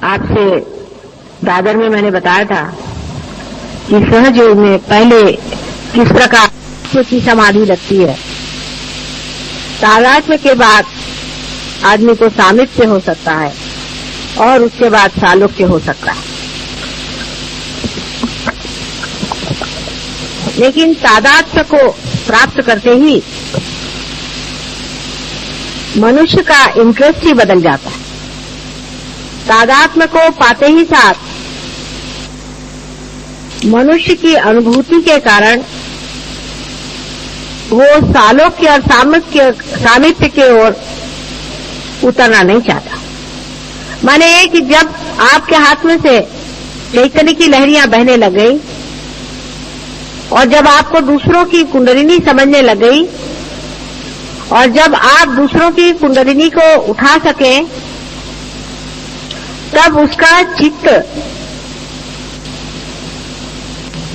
आपसे दादर में मैंने बताया था कि सहयोग में पहले किस प्रकार की समाधि लगती है। तादात्म्य के बाद आदमी को सामिप्य हो सकता है और उसके बाद सालोक्य हो सकता है। लेकिन तादात्म्य को प्राप्त करते ही मनुष्य का इंटरेस्ट ही बदल जाता है। तादात्म्य को पाते ही साथ मनुष्य की अनुभूति के कारण वो सालोक्य और सामिप्य की ओर उतरना नहीं चाहता। माने ये कि जब आपके हाथ में से चैतन्य की लहरियां बहने लग गई और जब आपको दूसरों की कुंडलिनी समझने लग गई और जब आप दूसरों की कुंडलिनी को उठा सकें, तब उसका चित्त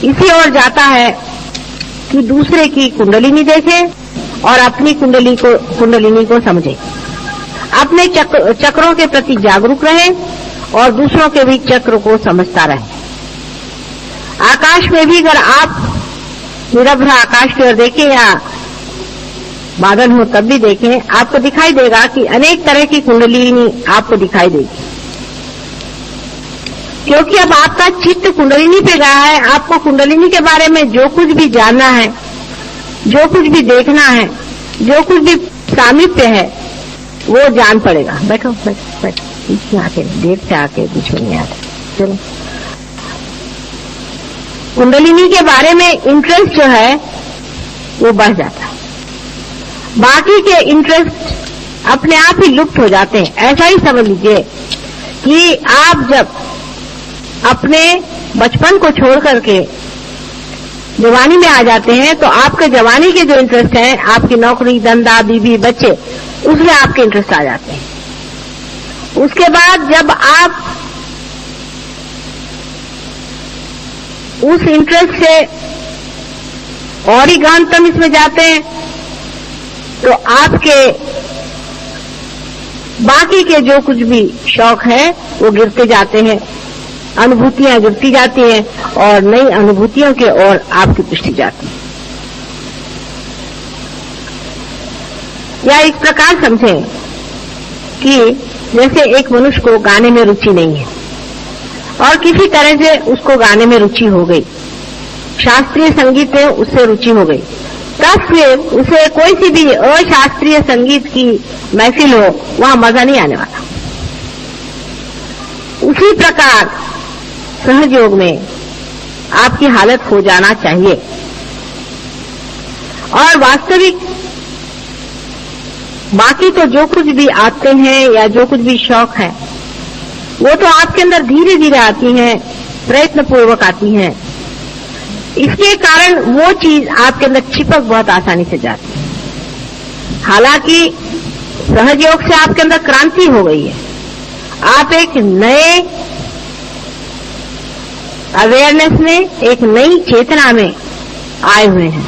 इसी ओर जाता है कि दूसरे की कुंडलिनी देखे और अपनी कुंडलिनी को समझे, अपने चक्रों के प्रति जागरूक रहे और दूसरों के भी चक्र को समझता रहे। आकाश में भी अगर आप निरभ्र आकाश की ओर देखें या बादल हो तब भी देखें, आपको दिखाई देगा कि अनेक तरह की कुंडलिनी आपको दिखाई देगी, क्योंकि अब आपका चित्त कुंडलिनी पे गया है। आपको कुंडलिनी के बारे में जो कुछ भी जानना है, जो कुछ भी देखना है, जो कुछ भी सामीप्य है, वो जान पड़ेगा। बैठो बैठो बैठो, बीच में आके देर से आके बीच में नहीं आते। चलो, कुंडलिनी के बारे में इंटरेस्ट जो है वो बढ़ जाता है, बाकी के इंटरेस्ट अपने आप ही लुप्त हो जाते हैं। ऐसा ही समझ लीजिए कि आप जब अपने बचपन को छोड़ करके जवानी में आ जाते हैं तो आपके जवानी के जो इंटरेस्ट हैं, आपकी नौकरी धंधा बीवी बच्चे, उसमें आपके इंटरेस्ट आ जाते हैं। उसके बाद जब आप उस इंटरेस्ट से और ही गहनतम इसमें जाते हैं तो आपके बाकी के जो कुछ भी शौक है वो गिरते जाते हैं, अनुभूतियां गिरती जाती हैं और नई अनुभूतियों के ओर आपकी दृष्टि जाती है। या इस प्रकार समझें कि जैसे एक मनुष्य को गाने में रुचि नहीं है और किसी तरह से उसको गाने में रुचि हो गई, शास्त्रीय संगीत में उससे रुचि हो गई, तब फिर उसे कोई सी भी अशास्त्रीय संगीत की महफिल हो, वहां मजा नहीं आने वाला। उसी प्रकार सहयोग में आपकी हालत हो जाना चाहिए और वास्तविक बाकी तो जो कुछ भी आते हैं या जो कुछ भी शौक है वो तो आपके अंदर धीरे धीरे आती हैं, प्रयत्न पूर्वक आती हैं। इसके कारण वो चीज आपके अंदर चिपक बहुत आसानी से जाती है। हालांकि सहयोग से आपके अंदर क्रांति हो गई है, आप एक नए अवेयरनेस में, एक नई चेतना में आए हुए हैं।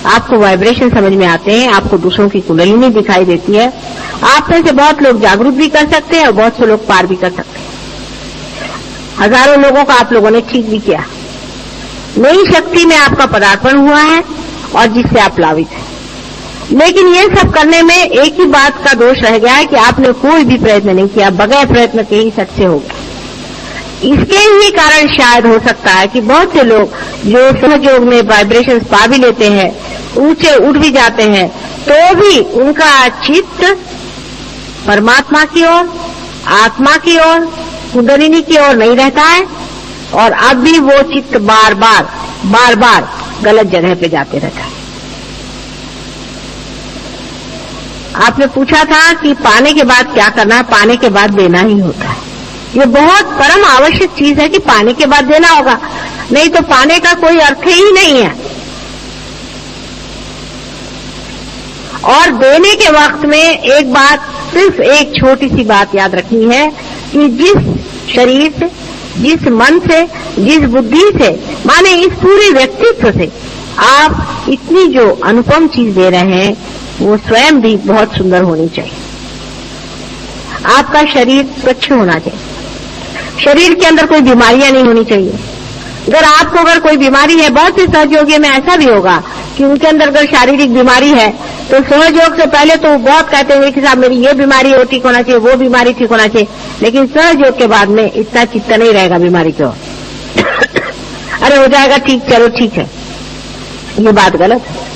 आपको वाइब्रेशन समझ में आते हैं, आपको दूसरों की कुंडलिनी दिखाई देती है। आप में से बहुत लोग जागरूक भी कर सकते हैं और बहुत से लोग पार भी कर सकते हैं। हजारों लोगों का आप लोगों ने ठीक भी किया। नई शक्ति में आपका पदार्पण हुआ है और जिससे आप लाभित हैं। लेकिन ये सब करने में एक ही बात का दोष रह गया है कि आपने कोई भी प्रयत्न नहीं किया, बगैर प्रयत्न के ही सच्चे हो गए। इसके ही कारण शायद हो सकता है कि बहुत से लोग जो सहयोग में वाइब्रेशंस पा भी लेते हैं, ऊंचे उठ भी जाते हैं, तो भी उनका चित्त परमात्मा की ओर, आत्मा की ओर, कुंडलिनी की ओर नहीं रहता है और अब भी वो चित्त बार बार गलत जगह पे जाते रहता है। आपने पूछा था कि पाने के बाद क्या करना है। पाने के बाद देना ही होता है। ये बहुत परम आवश्यक चीज है कि पाने के बाद देना होगा, नहीं तो पाने का कोई अर्थ ही नहीं है। और देने के वक्त में एक बात, सिर्फ एक छोटी सी बात याद रखनी है कि जिस शरीर से, जिस मन से, जिस बुद्धि से, माने इस पूरे व्यक्तित्व से आप इतनी जो अनुपम चीज दे रहे हैं वो स्वयं भी बहुत सुंदर होनी चाहिए। आपका शरीर स्वच्छ होना चाहिए, शरीर के अंदर कोई बीमारियां नहीं होनी चाहिए। अगर कोई बीमारी है, बहुत से सहयोगी में ऐसा भी होगा कि उनके अंदर अगर शारीरिक बीमारी है तो सहयोग से पहले तो बहुत कहते हैं कि साहब मेरी ये बीमारी हो ठीक होना चाहिए, वो बीमारी ठीक होना चाहिए, लेकिन सहयोग के बाद में इतना चित्त नहीं रहेगा बीमारी को। अरे हो जाएगा ठीक, चलो ठीक है, ये बात गलत है।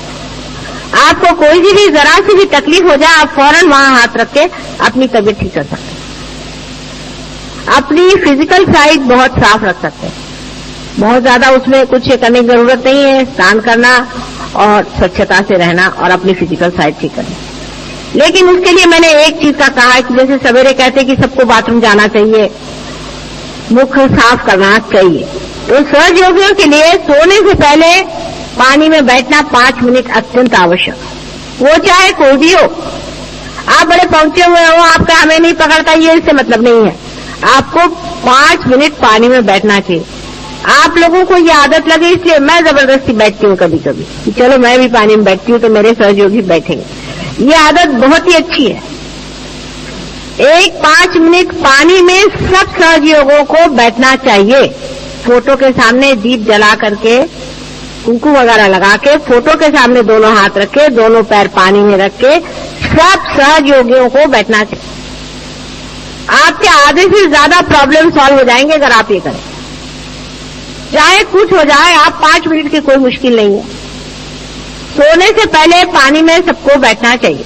आपको कोई भी जरा सी भी तकलीफ हो जाए, आप फौरन वहां हाथ रख के अपनी तबीयत ठीक कर सकते हैं। अपनी फिजिकल साइड बहुत साफ रख सकते हैं, बहुत ज्यादा उसमें कुछ करने की जरूरत नहीं है। स्नान करना और स्वच्छता से रहना और अपनी फिजिकल साइड ठीक करना। लेकिन उसके लिए मैंने एक चीज का कहा है कि जैसे सवेरे कहते हैं कि सबको बाथरूम जाना चाहिए, मुख साफ करना चाहिए, तो सहयोगियों के लिए सोने से पहले पानी में बैठना 5 मिनट अत्यंत आवश्यक, वो चाहे कोई भी हो। आप बड़े पहुंचे हुए हो, आपका हमें नहीं पकड़ता, ये इससे मतलब नहीं है। आपको 5 मिनट पानी में बैठना चाहिए। आप लोगों को ये आदत लगे इसलिए मैं जबरदस्ती बैठती हूँ कभी कभी कि चलो मैं भी पानी में बैठती हूँ तो मेरे सहयोगी बैठेंगे। ये आदत बहुत ही अच्छी है। 5 मिनट पानी में सब सहयोगों को बैठना चाहिए। फोटो के सामने दीप जला करके, कुंकू वगैरह लगा के, फोटो के सामने दोनों हाथ रखे, दोनों पैर पानी में रख के सब सहयोगियों को बैठना चाहिए। आपके आधे से ज्यादा प्रॉब्लम सॉल्व हो जाएंगे अगर आप ये करें। चाहे कुछ हो जाए, आप 5 मिनट की कोई मुश्किल नहीं है। सोने से पहले पानी में सबको बैठना चाहिए।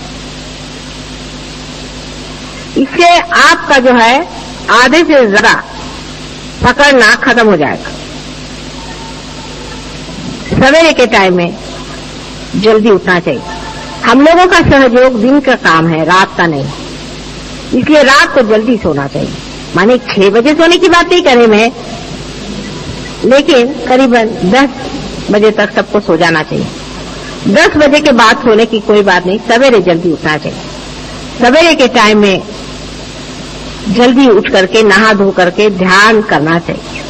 इससे आपका जो है आधे से ज्यादा पकड़ना खत्म हो जाएगा। सवेरे के टाइम में जल्दी उठना चाहिए। हम लोगों का सहयोग दिन का काम है, रात का नहीं, इसलिए रात को जल्दी सोना चाहिए। माने 6 बजे सोने की बात नहीं करे मैं, लेकिन करीबन 10 बजे तक सबको सो जाना चाहिए। 10 बजे के बाद सोने की कोई बात नहीं, सवेरे जल्दी उठना चाहिए। सवेरे के टाइम में जल्दी उठ करके नहा धो करके ध्यान करना चाहिए।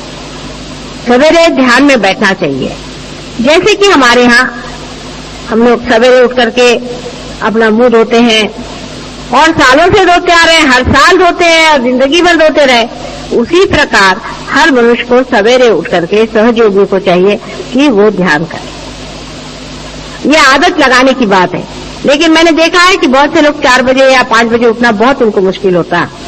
सवेरे ध्यान में बैठना चाहिए। जैसे कि हमारे यहाँ हम लोग सवेरे उठ करके अपना मुंह धोते हैं और सालों से धोते आ रहे हैं, हर साल धोते हैं और जिंदगी भर धोते रहे, उसी प्रकार हर मनुष्य को सवेरे उठ करके सहयोगी को चाहिए कि वो ध्यान करे। ये आदत लगाने की बात है। लेकिन मैंने देखा है कि बहुत से लोग 4 बजे या 5 बजे उठना बहुत उनको मुश्किल होता है।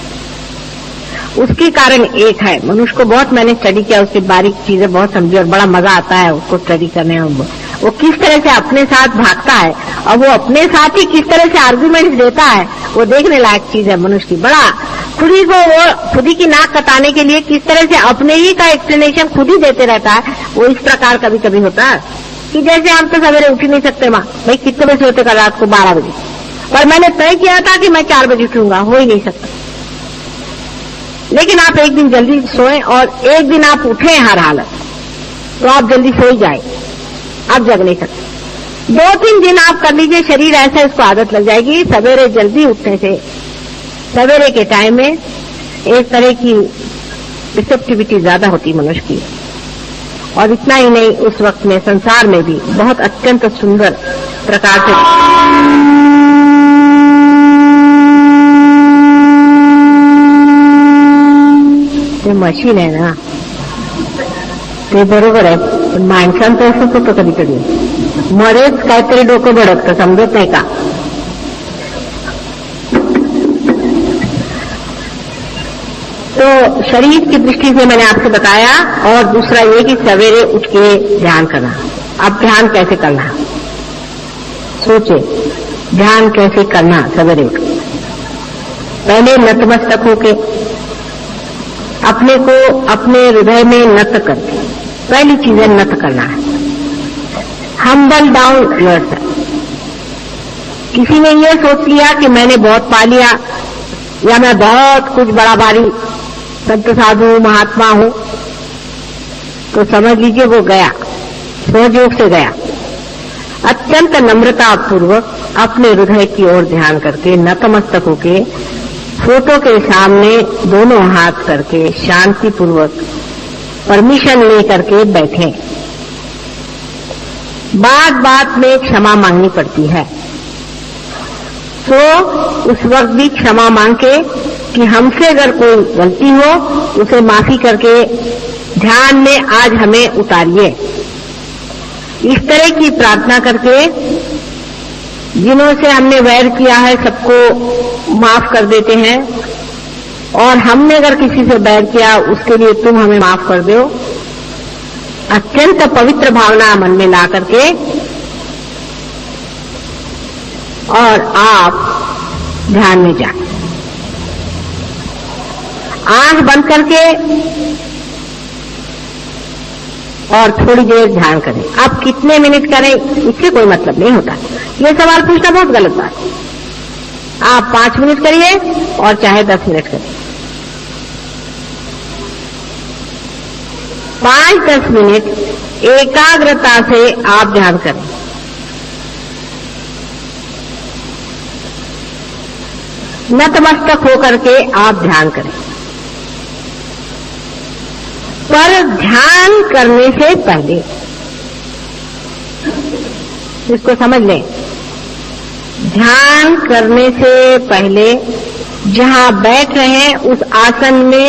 उसके कारण एक है, मनुष्य को बहुत मैंने स्टडी किया, उसकी बारीक चीजें बहुत समझी और बड़ा मजा आता है उसको स्टडी करने में। वो किस तरह से अपने साथ भागता है और वो अपने साथ ही किस तरह से आर्गुमेंट देता है, वो देखने लायक चीज है मनुष्य की। बड़ा खुद ही की नाक कटाने के लिए किस तरह से अपने ही का एक्सप्लेनेशन खुद ही देते रहता है। वो इस प्रकार कभी कभी होता है कि जैसे हम तो सवेरे उठ ही नहीं सकते, माँ भाई कितने बजे सोते कल रात को 12 बजे, पर मैंने तय किया था कि मैं 4 बजे उठूंगा, हो ही नहीं सकता। लेकिन आप एक दिन जल्दी सोएं और एक दिन आप उठे हर हालत, तो आप जल्दी सो ही जाए, आप जग नहीं सकते। 2-3 दिन आप कर लीजिए, शरीर ऐसा इसको आदत लग जाएगी। सवेरे जल्दी उठने से सवेरे के टाइम में एक तरह की रिसेप्टिविटी ज्यादा होती मनुष्य की। और इतना ही नहीं, उस वक्त में संसार में भी बहुत अत्यंत सुंदर प्रकार से ते मशीन आहे ना, ते बरोबर आहे, पण माणसांचं असंच होतं कधी कधी, मध्येच काहीतरी डोकं भडकतं, समजत नाही का. तो शरीर की दृष्टि से मैंने आपसे बताया, और दूसरा ये कि सवेरे उठ के ध्यान करना. अब ध्यान कैसे करना, सोचे ध्यान कैसे करना. सवेरे उठ पहले नतमस्तक होके अपने को अपने हृदय में नत करके, पहली चीज है नत करना है. Humble down yourself. किसी ने ये सोच लिया कि मैंने बहुत पा लिया या मैं बहुत कुछ बड़ा भारी संत साधु महात्मा हूं, तो समझ लीजिए वो गया, सहयोग से गया. अत्यंत नम्रता पूर्वक अपने हृदय की ओर ध्यान करके नतमस्तक होके फोटो के सामने दोनों हाथ करके शांति पूर्वक परमिशन ले करके बैठे. बात बात में क्षमा मांगनी पड़ती है, तो उस वक्त भी क्षमा मांग के कि हमसे अगर कोई गलती हो उसे माफी करके ध्यान में आज हमें उतारिए। इस तरह की प्रार्थना करके जिन्हों से हमने वैर किया है सबको माफ कर देते हैं, और हमने अगर किसी से वैर किया उसके लिए तुम हमें माफ कर दो। अत्यंत पवित्र भावना मन में ला करके और आप ध्यान में जाएं। आंख बंद करके और थोड़ी देर ध्यान करें। आप कितने मिनट करें इससे कोई मतलब नहीं होता। ये सवाल पूछना बहुत गलत बात है। आप 5 मिनट करिए और चाहे 10 मिनट करिए। 5-10 मिनट एकाग्रता से आप ध्यान करें। नतमस्तक होकर के आप ध्यान करें। पर ध्यान करने से पहले इसको समझ लें, ध्यान करने से पहले जहां बैठ रहे हैं उस आसन में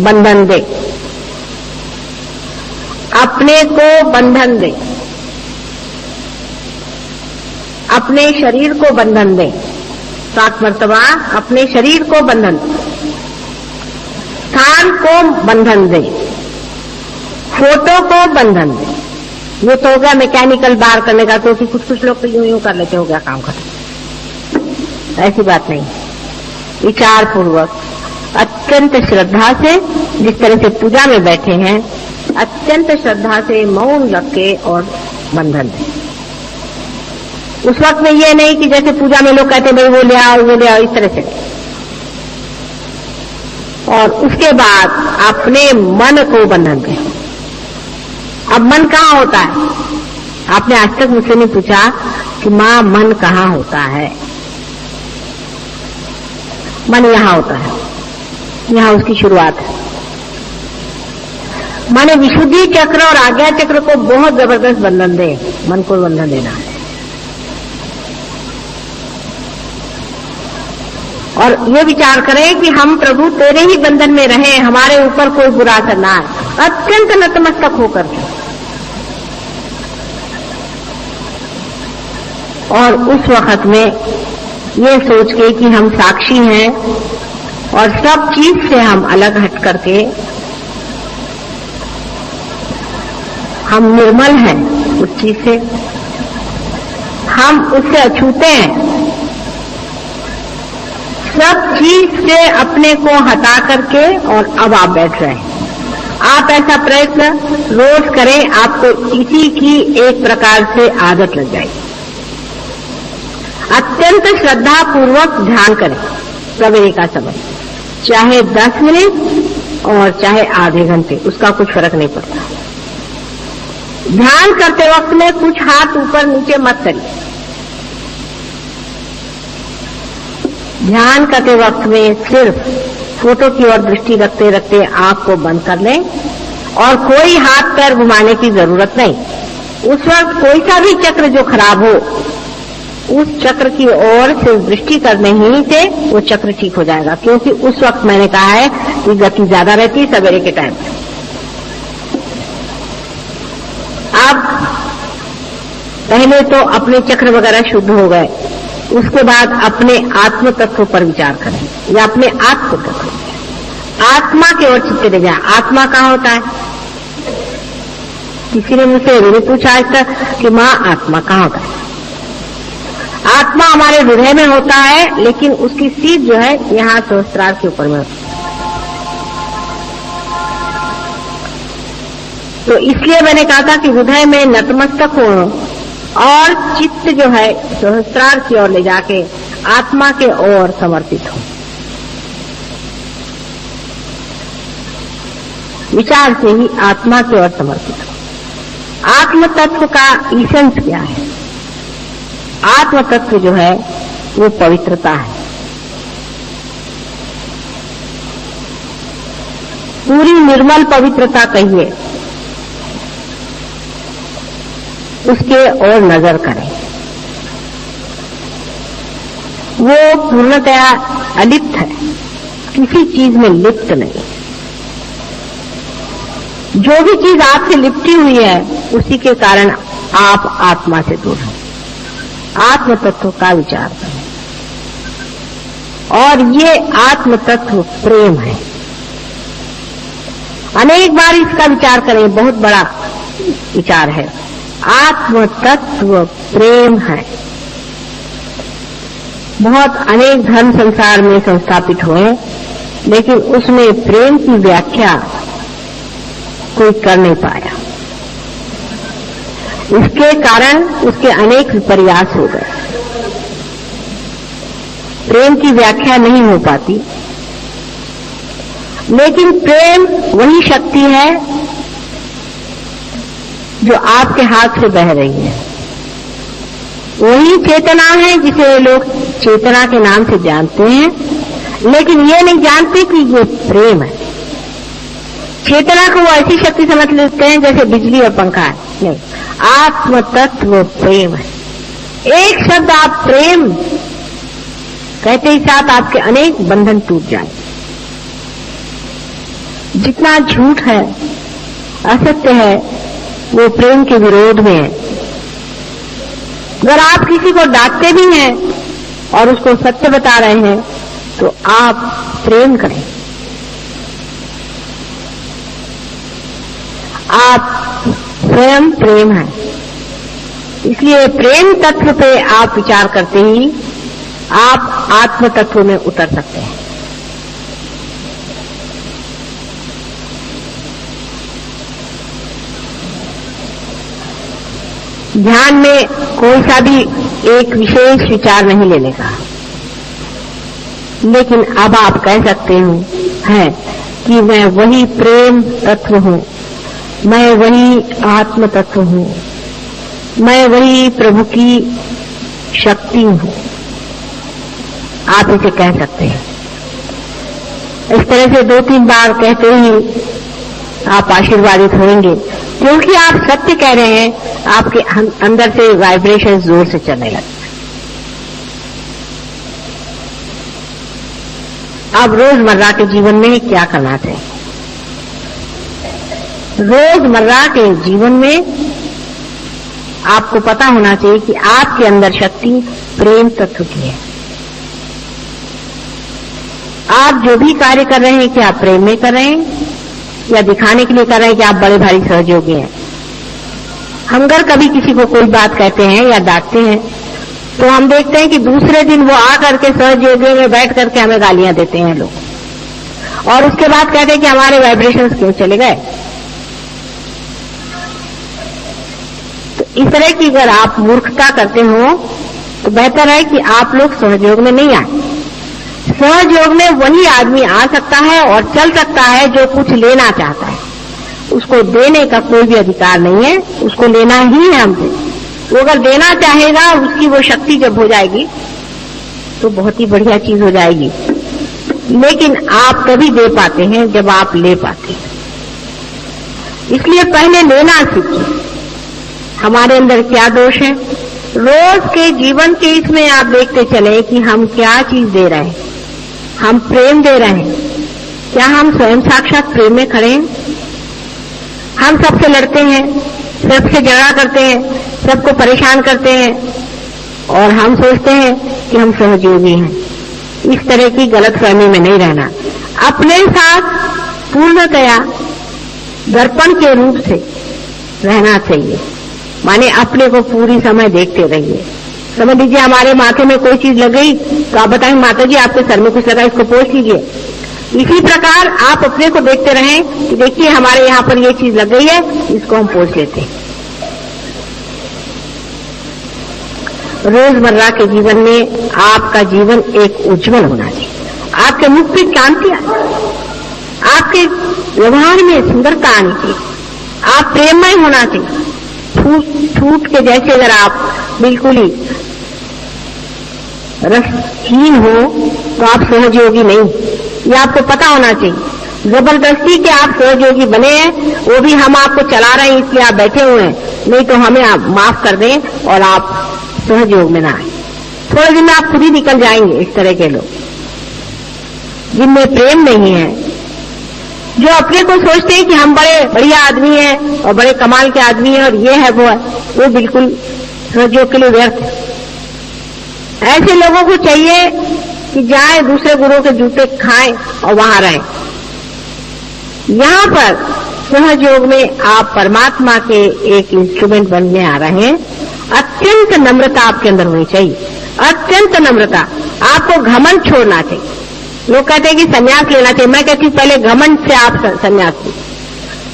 बंधन दे, अपने को बंधन दे, अपने शरीर को बंधन दे। 7 मर्तबा अपने शरीर को बंधन, स्थान को बंधन दे, फोटो को बंधन दे। ये तो हो गया मैकेनिकल बार करने का, तो कुछ लोग तो यूं कर लेते, हो गया काम खत्म। ऐसी बात नहीं। विचार पूर्वक अत्यंत श्रद्धा से, जिस तरह से पूजा में बैठे हैं, अत्यंत श्रद्धा से मौन रख के और बंधन दे। उस वक्त में ये नहीं कि जैसे पूजा में लोग कहते भाई वो ले आओ, इस तरह से। और उसके बाद अपने मन को बंधन दे। अब मन कहाँ होता है? आपने आज तक मुझसे नहीं पूछा कि माँ मन कहाँ होता है। मन यहाँ होता है, यहाँ उसकी शुरुआत है। माने विशुद्धि चक्र और आज्ञा चक्र को बहुत जबरदस्त बंधन दे, मन को बंधन देना है। और ये विचार करें कि हम प्रभु तेरे ही बंधन में रहें, हमारे ऊपर कोई बुरा असर ना आए, अत्यंत नतमस्तक होकर के। और उस वक्त में ये सोच के कि हम साक्षी हैं और सब चीज से हम अलग हट करके हम निर्मल हैं, उस चीज से हम उससे अछूते हैं। सब चीज से अपने को हटा करके और अब आप बैठ रहे हैं। आप ऐसा प्रयत्न रोज करें, आपको इसी की एक प्रकार से आदत लग जाएगी। अत्यंत श्रद्धा पूर्वक ध्यान करें सवेरे का समय, चाहे 10 मिनट और चाहे आधे घंटे, उसका कुछ फर्क नहीं पड़ता। ध्यान करते वक्त में कुछ हाथ ऊपर नीचे मत करिए। ध्यान करते वक्त में सिर्फ फोटो की ओर दृष्टि रखते रखते आंख को बंद कर लें और कोई हाथ पैर घुमाने की जरूरत नहीं। उस वक्त कोई सा भी चक्र जो खराब हो, उस चक्र की ओर सिर्फ दृष्टि करने ही से वो चक्र ठीक हो जाएगा। क्योंकि उस वक्त मैंने कहा है कि गति ज्यादा रहती है सवेरे के टाइम। अब पहले तो अपने चक्र वगैरह शुद्ध हो गए, उसके बाद अपने आत्म तत्व पर विचार करें या अपने आत्म तत्व, आत्मा की ओर चित्त ले जाए। आत्मा कहाँ होता है? किसी ने मुझसे नहीं पूछा आज तक कि माँ आत्मा कहाँ होता है। आत्मा हमारे हृदय में होता है, लेकिन उसकी सीध जो है यहाँ सहस्त्रार के ऊपर में होती है। तो इसलिए मैंने कहा था कि हृदय में नतमस्तक हो और चित्त जो है सहस्त्रार की ओर ले जाके आत्मा के ओर समर्पित हो। विचार से ही आत्मा की ओर समर्पित हो। आत्म तत्व का ईसेंस क्या है? आत्म तत्व जो है वो पवित्रता है। पूरी निर्मल पवित्रता कहिए, उसके ओर नजर करें। वो पूर्णतया अलिप्त है, किसी चीज में लिप्त नहीं। जो भी चीज आपसे लिपटी हुई है उसी के कारण आप आत्मा से दूर हैं। आत्म तत्व का विचार करें, और ये आत्म तत्व प्रेम है। अनेक बार इसका विचार करें, बहुत बड़ा विचार है। आत्म तत्व प्रेम है। बहुत अनेक धर्म संसार में संस्थापित हुए, लेकिन उसमें प्रेम की व्याख्या कोई कर नहीं पाया। इसके कारण उसके अनेक विपर्यास हो गए। प्रेम की व्याख्या नहीं हो पाती, लेकिन प्रेम वही शक्ति है जो आपके हाथ से बह रही है। वही चेतना है जिसे लोग चेतना के नाम से जानते हैं, लेकिन ये नहीं जानते कि ये प्रेम है। चेतना को वो ऐसी शक्ति समझ लेते हैं जैसे बिजली और पंखा है। नहीं, आत्म तत्व प्रेम है। एक शब्द आप प्रेम कहते ही साथ आपके अनेक बंधन टूट जाए। जितना झूठ है, असत्य है, वो प्रेम के विरोध में है। अगर आप किसी को डांटते भी हैं और उसको सत्य बता रहे हैं तो आप प्रेम करें। आप स्वयं प्रेम है, इसलिए प्रेम तत्व पे आप विचार करते ही आप आत्म तत्व में उतर सकते हैं। ध्यान में कोई सा भी एक विशेष विचार नहीं लेने का, लेकिन अब आप कह सकते हैं कि मैं वही प्रेम तत्व हूं, मैं वही आत्म तत्व हूं, मैं वही प्रभु की शक्ति हूं। आप इसे कह सकते हैं। इस तरह से 2-3 बार कहते ही आप आशीर्वादित होंगे, क्योंकि आप सत्य कह रहे हैं। आपके अंदर से वाइब्रेशन जोर से चलने लगते हैं। अब रोजमर्रा के जीवन में क्या करना चाहिए? रोजमर्रा के जीवन में आपको पता होना चाहिए कि आपके अंदर शक्ति प्रेम तत्व की है। आप जो भी कार्य कर रहे हैं, क्या आप प्रेम में कर रहे हैं या दिखाने के लिए कर रहे हैं कि आप बड़े भारी सहयोगी हैं? हम अगर कभी किसी को कोई बात कहते हैं या डांटते हैं तो हम देखते हैं कि दूसरे दिन वो आकर के सहयोगी में बैठ करके हमें गालियां देते हैं लोग, और उसके बाद कहते हैं कि हमारे वाइब्रेशंस क्यों चले गए। तो इस तरह की अगर आप मूर्खता करते हो तो बेहतर है कि आप लोग सहयोग में नहीं आए। सहयोग में वही आदमी आ सकता है और चल सकता है जो कुछ लेना चाहता है। उसको देने का कोई भी अधिकार नहीं है, उसको लेना ही है हमसे। वो अगर देना चाहेगा, उसकी वो शक्ति जब हो जाएगी तो बहुत ही बढ़िया चीज हो जाएगी। लेकिन आप तभी दे पाते हैं जब आप ले पाते हैं। इसलिए पहले लेना सीखिए। हमारे अंदर क्या दोष है? रोज के जीवन के इसमें आप देखते चले कि हम क्या चीज दे रहे हैं। हम प्रेम दे रहे हैं, क्या हम स्वयं साक्षात प्रेम में खड़े हैं? हम सबसे लड़ते हैं, सबसे झगड़ा करते हैं, सबको परेशान करते हैं और हम सोचते हैं कि हम सहयोगी हैं। इस तरह की गलतफहमी में नहीं रहना। अपने साथ पूर्णतया दर्पण के रूप से रहना चाहिए। माने अपने को पूरी समय देखते रहिए। समझ लीजिए हमारे माथे में कोई चीज लग गई तो आप बताएं, माता जी आपके सर में कुछ लगा, इसको पोंछ लीजिए। इसी प्रकार आप अपने को देखते रहें कि देखिए हमारे यहाँ पर ये चीज लग गई है, इसको हम पोंछ लेते हैं। रोजमर्रा के जीवन में आपका जीवन एक उज्जवल होना चाहिए। आपके मुख पे कांति आनी, आपके व्यवहार में सुंदरता आनी चाहिए, आप प्रेममय होना चाहिए। ठूठ के जैसे अगर आप बिल्कुल ही रसहीन हो तो आप सहयोगी नहीं, ये आपको पता होना चाहिए। जबरदस्ती के आप सहयोगी बने हैं, वो भी हम आपको चला रहे हैं इसलिए आप बैठे हुए हैं, नहीं तो हमें आप माफ कर दें और आप सहयोग में ना आए। थोड़े दिन में आप खुद ही निकल जाएंगे इस तरह के लोग। जिनमें प्रेम नहीं है, जो अपने को सोचते हैं कि हम बड़े बढ़िया आदमी हैं और बड़े कमाल के आदमी हैं और ये है वो है, वो बिल्कुल सहयोग के लिए व्यर्थ है। ऐसे लोगों को चाहिए कि जाए दूसरे गुरुओं के जूते खाएं और वहां रहें। यहां पर सहयोग में आप परमात्मा के एक इंस्ट्रूमेंट बनने आ रहे हैं। अत्यंत नम्रता आपके अंदर होनी चाहिए, अत्यंत नम्रता। आपको घमंड छोड़ना चाहिए। लोग कहते हैं कि संन्यास लेना चाहिए, मैं कहती हूँ पहले घमंड से आप संन्यास लीजिए,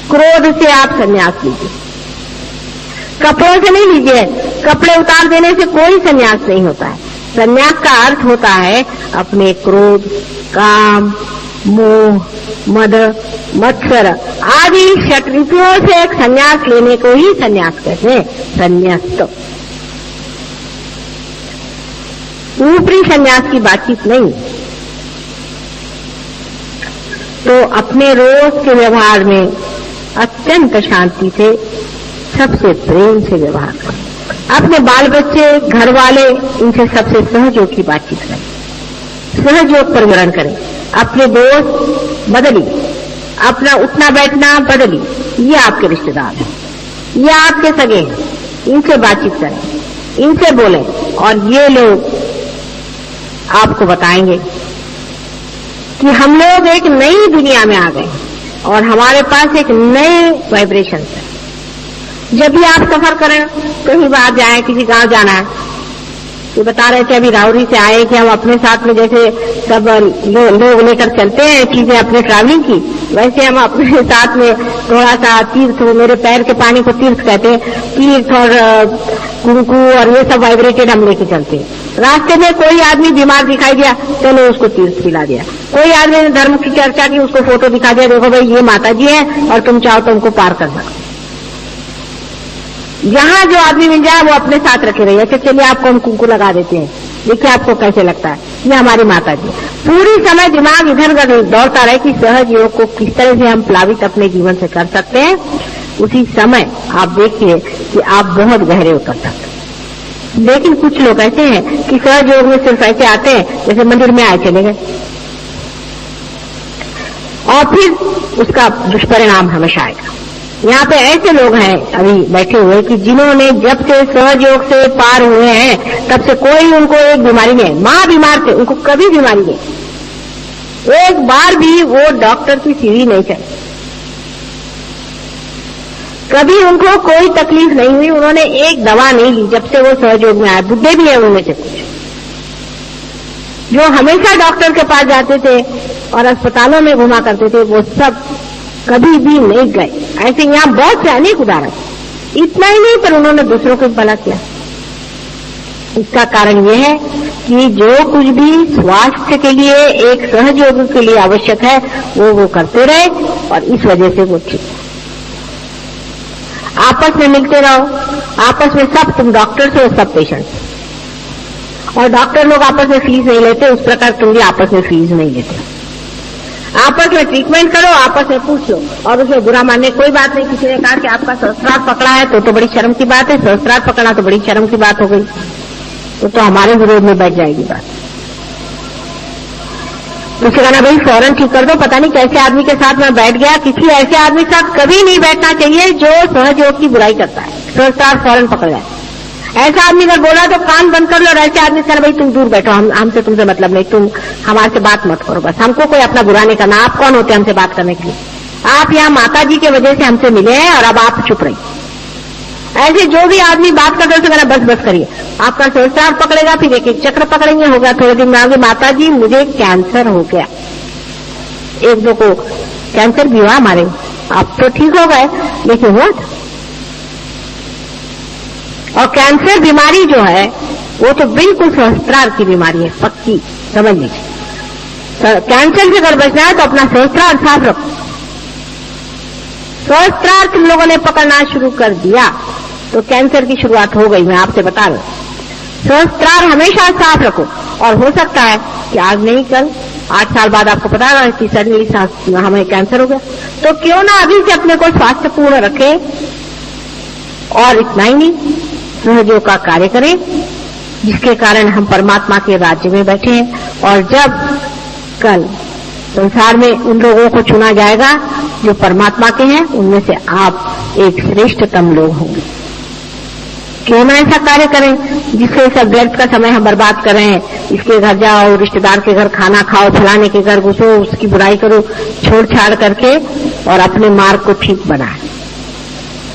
क्रोध से आप संन्यास लीजिए, कपड़ों से नहीं लीजिए। कपड़े उतार देने से कोई संन्यास नहीं होता है। संन्यास का अर्थ होता है अपने क्रोध, काम, मोह, मद, मत्सर आदि षट्रिपुओं से एक संन्यास लेने को ही संन्यास कहते हैं। संन्यास्त ऊपरी संन्यास की बातचीत नहीं। तो अपने रोज के व्यवहार में अत्यंत शांति से, सबसे प्रेम से व्यवहार करें। अपने बाल बच्चे, घर वाले, इनसे सबसे सहयोग की बातचीत करें, सहयोग पर ग्रहण करें। अपने दोस्त बदलिए, अपना उठना बैठना बदलिए। ये आपके रिश्तेदार हैं, ये आपके सगे हैं, इनसे बातचीत करें, इनसे बोलें और ये लोग आपको बताएंगे कि हम लोग एक नई दुनिया में आ गए और हमारे पास एक नए वाइब्रेशन है। जब भी आप सफर करें, कहीं बाहर जाएं, किसी गांव जाना है, ये बता रहे थे अभी राउरी से आए कि हम अपने साथ में जैसे सब लोग लेकर चलते हैं चीजें अपने ट्रैवलिंग की, वैसे हम अपने साथ में थोड़ा सा तीर्थ, मेरे पैर के पानी को तीर्थ कहते हैं, तीर्थ और कुंकू और ये सब वाइब्रेटेड हम लेके चलते हैं। रास्ते में कोई आदमी बीमार दिखाई दिया, चलो उसको तीर्थ पिला दिया। कोई आदमी ने धर्म की चर्चा की, उसको फोटो दिखा दिया, देखो भाई ये माता जी है और तुम चाहो तो उनको पार कर सकते। जहां जो आदमी मिल जाए वो अपने साथ रखे रहिए। अच्छा चलिए आपको हम कुंकू लगा देते हैं, देखिए आपको कैसे लगता है, ये हमारी माता जी। पूरी समय दिमाग इधर उधर दौड़ता रहे कि सहज योग को किस तरह से हम प्लावित अपने जीवन से कर सकते हैं। उसी समय आप देखिए कि आप बहुत गहरे उतर सकते हैं। लेकिन कुछ लोग ऐसे हैं कि सहज योग में सिर्फ ऐसे आते हैं जैसे मंदिर में आए चले गए, और फिर उसका दुष्परिणाम हमेशा आएगा। यहाँ पे ऐसे लोग हैं अभी बैठे हुए कि जिन्होंने जब से सहयोग से पार हुए हैं तब से कोई उनको एक बीमारी नहीं है। मां बीमार थे, उनको कभी बीमारी नहीं, एक बार भी वो डॉक्टर की सीढ़ी नहीं चढ़ी, कभी उनको कोई तकलीफ नहीं हुई, उन्होंने एक दवा नहीं ली जब से वो सहयोग में आए। बुढ़े भी है उनमें से कुछ जो हमेशा डॉक्टर के पास जाते थे और अस्पतालों में घुमा करते थे, वो सब कभी भी नहीं गए। ऐसे यहाँ बहुत से अनेक उदाहरण। इतना ही नहीं पर उन्होंने दूसरों को भला किया। इसका कारण यह है कि जो कुछ भी स्वास्थ्य के लिए, एक सहयोग के लिए आवश्यक है वो करते रहे और इस वजह से वो ठीक। आपस में मिलते रहो, आपस में सब, तुम डॉक्टर हो सब पेशेंट, और डॉक्टर लोग आपस में फीस नहीं लेते, उस प्रकार तुम भी आपस में फीस नहीं लेते। आपस में ट्रीटमेंट करो, आपस में पूछ लो और उसमें बुरा मानने कोई बात नहीं। किसी ने कहा कि आपका सहस्त्रार्थ पकड़ा है तो बड़ी शर्म की बात है, सहस्त्रार्थ पकड़ा तो बड़ी शर्म की बात हो गई, तो हमारे विरोध में बैठ जाएगी बात। उसे कहना भाई फौरन ठीक कर दो, पता नहीं कैसे आदमी के साथ मैं बैठ गया। किसी ऐसे आदमी के साथ कभी नहीं बैठना चाहिए जो सहयोग की बुराई करता है, सहस्त्रार्थ फौरन पकड़ जाए। ऐसा आदमी अगर बोला तो कान बंद कर लो, और ऐसे आदमी कहना भाई तुम दूर बैठो, हमसे तुमसे मतलब नहीं, तुम हमारे से बात मत करो, बस हमको कोई अपना बुरा नहीं करना। आप कौन होते हैं हमसे बात करने के लिए? आप यहाँ माता जी के वजह से हमसे मिले हैं और अब आप चुप रहिए। ऐसे जो भी आदमी बात करते उसे कहना बस करिए। आपका सहस्त्रार्थ पकड़ेगा, फिर एक एक चक्र पकड़ेंगे, होगा थोड़े दिन में आगे माता जी मुझे कैंसर हो गया। एक दो को कैंसर भी हुआ हमारे, आप तो ठीक हो गए लेकिन हुआ था। और कैंसर बीमारी जो है वो तो बिल्कुल सहस्त्रार्थ की बीमारी है, पक्की, समझ लीजिए। कैंसर से अगर बचना है तो अपना सहस्त्रार्थ साफ रखो। सहस्त्रार्थ तुम लोगों ने पकड़ना शुरू कर दिया तो कैंसर की शुरुआत हो गई, मैं आपसे बता रहा हूं। सहस्त्रार्थ हमेशा साफ रखो, और हो सकता है कि आज नहीं कल 8 साल बाद आपको पता है कि सडनली हमें कैंसर हो गया, तो क्यों ना अभी से अपने को स्वास्थ्यपूर्ण रखें। और इतना ही नहीं, सहयोग का कार्य करें जिसके कारण हम परमात्मा के राज्य में बैठे हैं। और जब कल संसार में उन लोगों को चुना जाएगा जो परमात्मा के हैं, उनमें से आप एक श्रेष्ठतम लोग होंगे। क्यों ना ऐसा कार्य करें जिससे सब व्यर्थ का समय हम बर्बाद कर रहे हैं। इसके घर जाओ, रिश्तेदार के घर खाना खाओ, फलाने के घर घुसो, उसकी बुराई करो, छोड़ छाड़ करके और अपने मार्ग को ठीक बनाए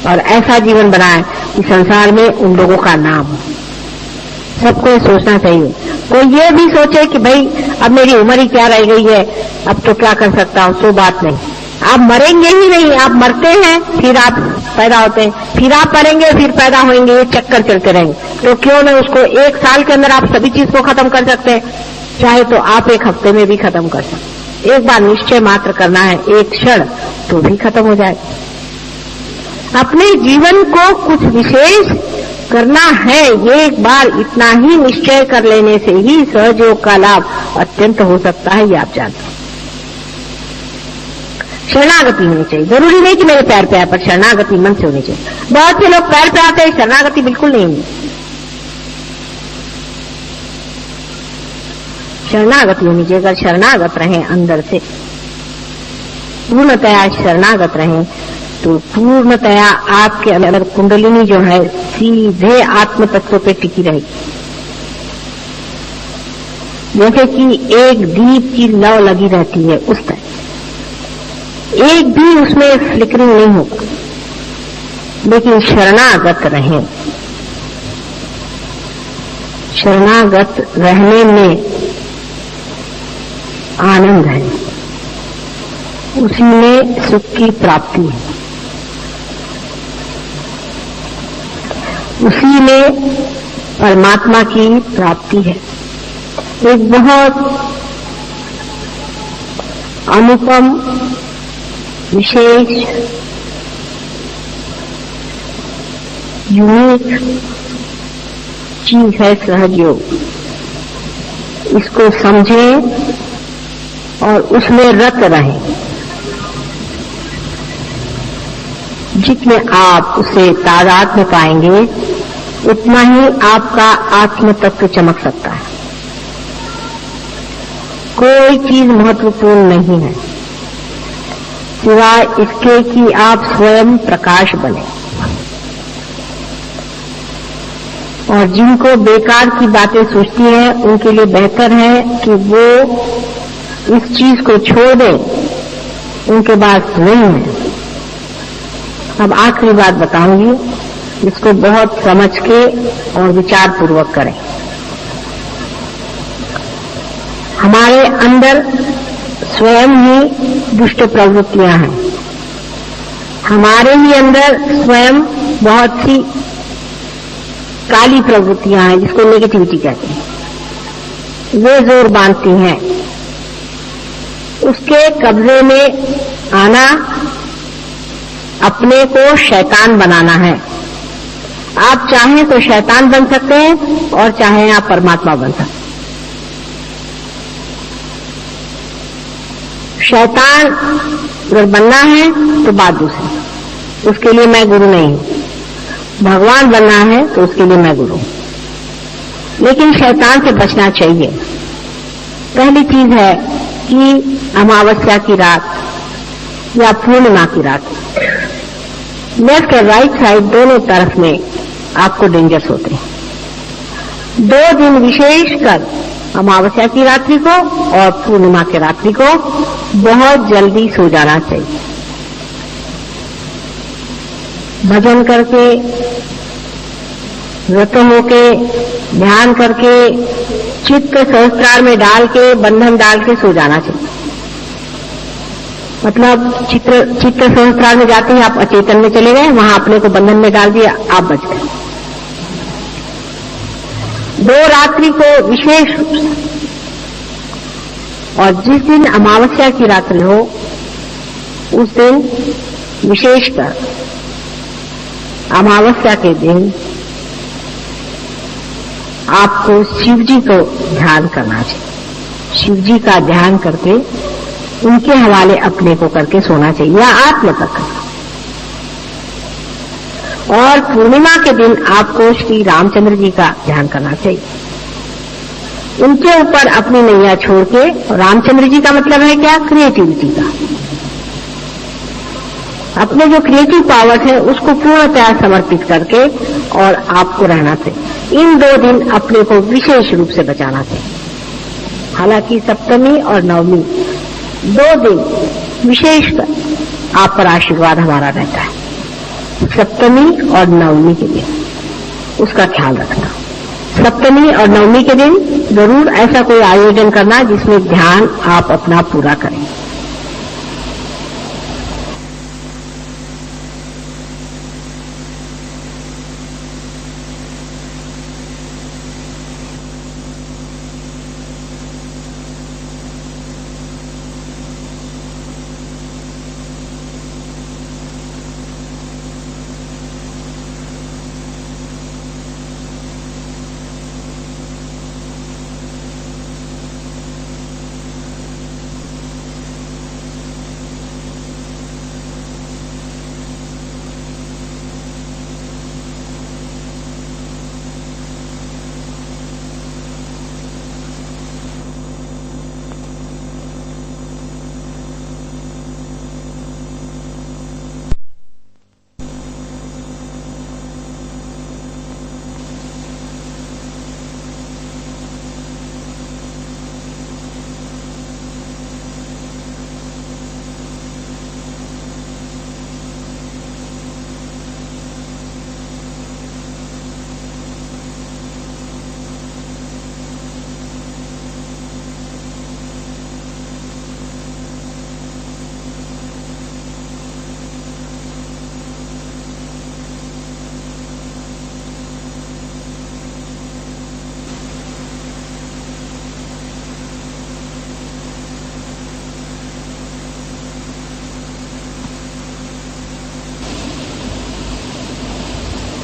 और ऐसा जीवन बनाए कि संसार में उन लोगों का नाम हो। सबको ये सोचना चाहिए। कोई ये भी सोचे कि भाई अब मेरी उम्र ही क्या रह गई है, अब तो क्या कर सकता हूं, तो बात नहीं। आप मरेंगे ही नहीं, आप मरते हैं फिर आप पैदा होते हैं, फिर आप मरेंगे फिर पैदा होंगे, ये चक्कर चलते रहेंगे। तो क्यों न उसको 1 साल के अंदर आप सभी चीज को खत्म कर सकते हैं, चाहे तो आप 1 हफ्ते में भी खत्म कर सकते। एक बार निश्चय मात्र करना है, एक क्षण तो भी खत्म हो जाए। अपने जीवन को कुछ विशेष करना है, ये एक बार इतना ही निश्चय कर लेने से ही सहयोग का लाभ अत्यंत हो सकता है, ये आप जानते हैं। शरणागति होनी चाहिए। जरूरी नहीं कि मेरे पैर पे आए, पर शरणागति मन से होनी चाहिए। बहुत से लोग पैर पे आते हैं, शरणागति बिल्कुल नहीं होनी। शरणागति होनी चाहिए। अगर शरणागत रहे अंदर से, पूर्णतया शरणागत रहे, तो पूर्णतया आपके अंदर कुंडलिनी जो है सीधे आत्म तत्व पे टिकी रहेगी। जैसे कि एक दीप की लौ लगी रहती है, उस तरह एक भी उसमें फ्लिकरिंग नहीं होगा। लेकिन शरणागत रहे, शरणागत रहने में आनंद है, उसी में सुख की प्राप्ति है, उसी में परमात्मा की प्राप्ति है। एक बहुत अनुपम विशेष यूनिक चीज है सहयोग। इसको समझें और उसमें रत रहें। जितने आप उसे तादात्म्य पाएंगे, उतना ही आपका आत्म तत्व चमक सकता है। कोई चीज महत्वपूर्ण नहीं है सिवाय इसके कि आप स्वयं प्रकाश बने। और जिनको बेकार की बातें सोचती हैं, उनके लिए बेहतर है कि वो इस चीज को छोड़ दें, उनके पास नहीं है। अब आखिरी बात बताऊंगी, इसको बहुत समझ के और विचार पूर्वक करें। हमारे अंदर स्वयं ही दुष्ट प्रवृत्तियां हैं। हमारे ही अंदर स्वयं बहुत सी काली प्रवृत्तियां हैं, जिसको नेगेटिविटी कहते हैं। वे जोर बांधती हैं। उसके कब्जे में आना, अपने को शैतान बनाना है। आप चाहें तो शैतान बन सकते हैं और चाहें आप परमात्मा बन सकते हैं। शैतान अगर बनना है तो बात दूसरी, उसके लिए मैं गुरु नहीं हूं। भगवान बनना है तो उसके लिए मैं गुरु हूं। लेकिन शैतान से बचना चाहिए। पहली चीज है कि अमावस्या की रात या पूर्णिमा की रात, लेफ्ट और राइट साइड दोनों तरफ में आपको डेंजर्स होते हैं। 2 दिन विशेष कर अमावस्या की रात्रि को और पूर्णिमा की रात्रि को बहुत जल्दी सो जाना चाहिए। भजन करके, व्रत होके, ध्यान करके, चित्त सहस्त्रार में डाल के, बंधन डाल के सो जाना चाहिए। मतलब चित्त सहस्त्रार में जाते ही आप अचेतन में चले गए, वहां अपने को बंधन में डाल दिया, आप बच गए। 2 रात्रि को विशेष रूप से, और जिस दिन अमावस्या की रात्रि हो उस दिन विशेषकर अमावस्या के दिन आपको शिव जी को ध्यान करना चाहिए। शिव जी का ध्यान करके उनके हवाले अपने को करके सोना चाहिए, या आत्म तक। और पूर्णिमा के दिन आपको श्री रामचंद्र जी का ध्यान करना चाहिए। इनके ऊपर अपनी नैया छोड़ के, रामचंद्र जी का मतलब है क्या? क्रिएटिविटी का। अपने जो क्रिएटिव पावर्स है उसको पूर्णतया समर्पित करके और आपको रहना चाहिए। इन 2 दिन अपने को विशेष रूप से बचाना चाहिए। हालांकि सप्तमी और नवमी 2 दिन विशेष आप पर आशीर्वाद हमारा रहता है। सप्तमी और नवमी के दिन उसका ख्याल रखना। सप्तमी और नवमी के दिन जरूर ऐसा कोई आयोजन करना जिसमें ध्यान आप अपना पूरा करें।